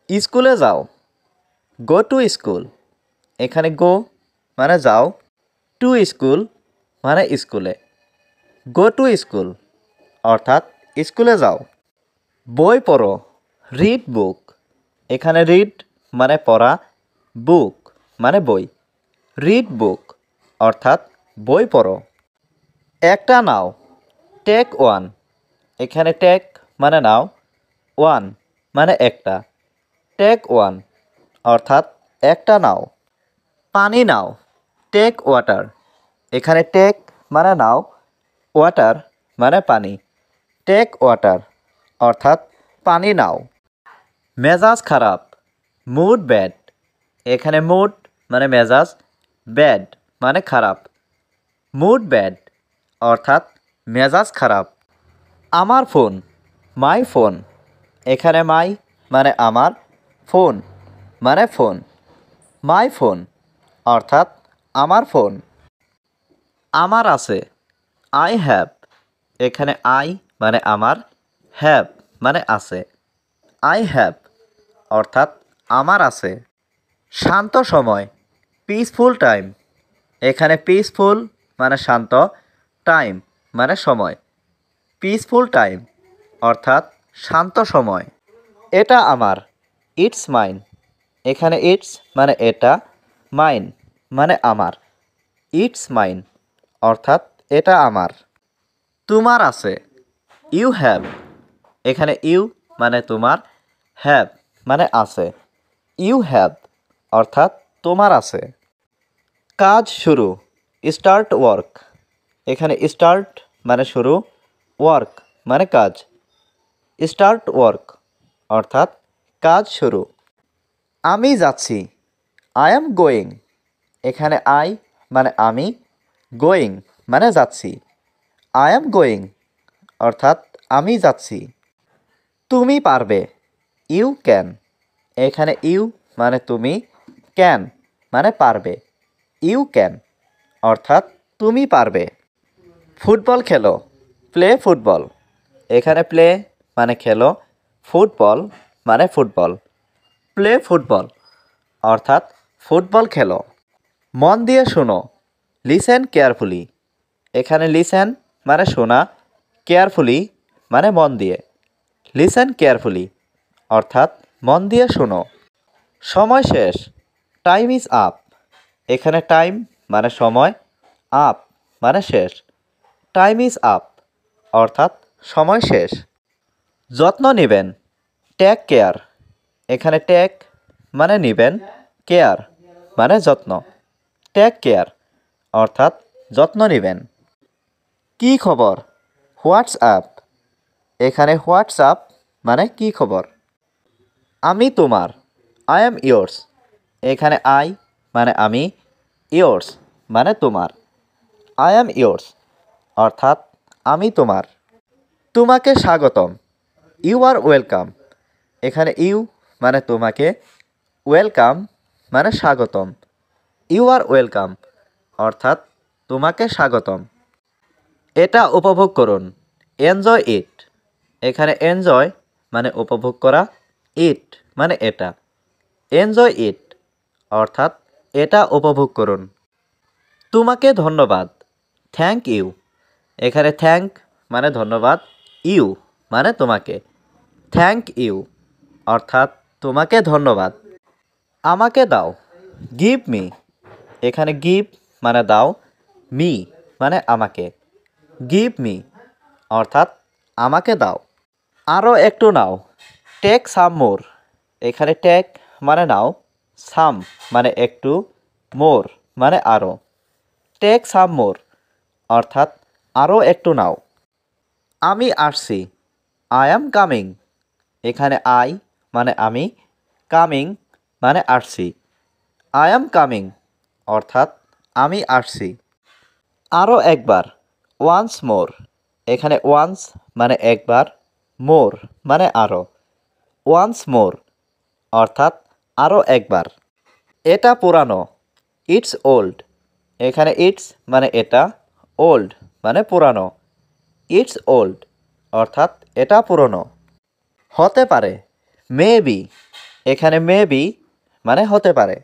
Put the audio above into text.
স্কুলে যাও, go to school. এখানে গো মানে যাও, টু স্কুল মানে স্কুলে। গো টু স্কুল অর্থাৎ স্কুলে যাও। বই পড়ো, রিড বুক। এখানে রিড মানে পড়া, বুক মানে বই। রিড বুক অর্থাৎ বই পড়ো। একটা নাও, টেক ওয়ান। এখানে টেক মানে নাও, ওয়ান মানে একটা। টেক ওয়ান অর্থাৎ একটা নাও। পানি নাও, টেক ওয়াটার। এখানে টেক মানে নাও, ওয়াটার মানে পানি। টেক ওয়াটার অর্থাৎ পানি নাও। মেজাজ খারাপ, মুড ব্যাড। এখানে মুড মানে মেজাজ, ব্যাড মানে খারাপ। মুড ব্যাড অর্থাৎ মেজাজ খারাপ। আমার ফোন, মাই ফোন। এখানে মাই মানে আমার, ফোন মানে ফোন। মাই ফোন অর্থাৎ আমার ফোন। আমার আছে, আই হ্যাভ। এখানে আই মানে আমার, হ্যাভ মানে আছে। আই হ্যাভ অর্থাৎ আমার আছে। শান্ত সময়, পিসফুল টাইম। এখানে পিসফুল মানে শান্ত, টাইম মানে সময়। পিসফুল টাইম অর্থাৎ শান্ত সময়। এটা আমার, ইটস মাইন। এখানে ইটস মানে এটা, মাইন মানে আমার। ইটস মাইন অর্থাৎ এটা আমার। তোমার আছে, ইউ হ্যাভ। এখানে ইউ মানে তোমার, হ্যাভ মানে আছে। ইউ হ্যাভ অর্থাৎ তোমার আছে। কাজ শুরু, স্টার্ট ওয়ার্ক। এখানে স্টার্ট মানে শুরু, ওয়ার্ক মানে কাজ। স্টার্ট ওয়ার্ক অর্থাৎ কাজ শুরু। আমি যাচ্ছি, আই অ্যাম গোয়িং। এখানে আই মানে আমি, গোয়িং মানে যাচ্ছি। আই অ্যাম গোয়িং অর্থাৎ আমি যাচ্ছি। তুমি পারবে, ইউ ক্যান। এখানে ইউ মানে তুমি, ক্যান মানে পারবে। ইউ ক্যান অর্থাৎ তুমি পারবে। ফুটবল খেলো, প্লে ফুটবল। এখানে প্লে মানে খেলো, ফুটবল মানে ফুটবল। প্লে ফুটবল অর্থাৎ ফুটবল খেলো। মন দিয়ে শোনো, লিসেন কেয়ারফুলি। এখানে লিসেন মানে শোনা, কেয়ারফুলি মানে মন দিয়ে। লিসেন কেয়ারফুলি অর্থাৎ মন দিয়ে শোনো। সময় শেষ, টাইম ইজ আপ। এখানে টাইম মানে সময়, আপ মানে শেষ। টাইম ইজ আপ অর্থাৎ সময় শেষ। যত্ন নেবেন, টেক কেয়ার। এখানে টেক মানে নেবেন, কেয়ার মানে যত্ন। টেক কেয়ার অর্থাৎ যত্ন নেবেন। কি খবর, হোয়াটসঅ্যাপ। এখানে হোয়াটসঅ্যাপ মানে কি খবর। আমি তোমার, আই অ্যাম ইয়োর্স। এখানে আই মানে আমি, ইয়োর্স মানে তোমার। আই অ্যাম ইয়োর্স অর্থাৎ আমি তোমার। তোমাকে স্বাগতম, ইউ আর ওয়েলকাম। এখানে ইউ মানে তোমাকে, ওয়েলকাম মানে স্বাগতম। ইউ আর ওয়েলকাম অর্থাৎ তোমাকে স্বাগতম। এটা উপভোগ করুন, এনজয় ইট। এখানে এনজয় মানে উপভোগ করা, ইট মানে এটা। এনজয় ইট অর্থাৎ এটা উপভোগ করুন। তোমাকে ধন্যবাদ, থ্যাংক ইউ। এখানে থ্যাংক মানে ধন্যবাদ, ইউ মানে তোমাকে। থ্যাংক ইউ অর্থাৎ তোমাকে ধন্যবাদ। আমাকে দাও, গিভ মি। এখানে গিভ মানে দাও, মি মানে আমাকে। গিভ মি অর্থাৎ আমাকে দাও। আরও একটু নাও, টেক সাম মোর। এখানে টেক মানে নাও, সাম মানে একটু, মোর মানে আরও। টেক সাম মোর অর্থাৎ আরও একটু নাও। আমি আসছি, আই অ্যাম কামিং। এখানে আই মানে আমি, কামিং মানে আসছি। আই অ্যাম কামিং অর্থাৎ আমি আসছি। আরও একবার, ওয়ান্স মোর। এখানে ওয়ান্স মানে একবার, মোর মানে আরও। ওয়ান্স মোর অর্থাৎ আরও একবার। এটা পুরানো, ইটস ওল্ড। এখানে ইটস মানে এটা, ওল্ড মানে পুরানো। ইটস ওল্ড অর্থাৎ এটা পুরনো। হতে পারে, মে বি। এখানে মেবি মানে হতে পারে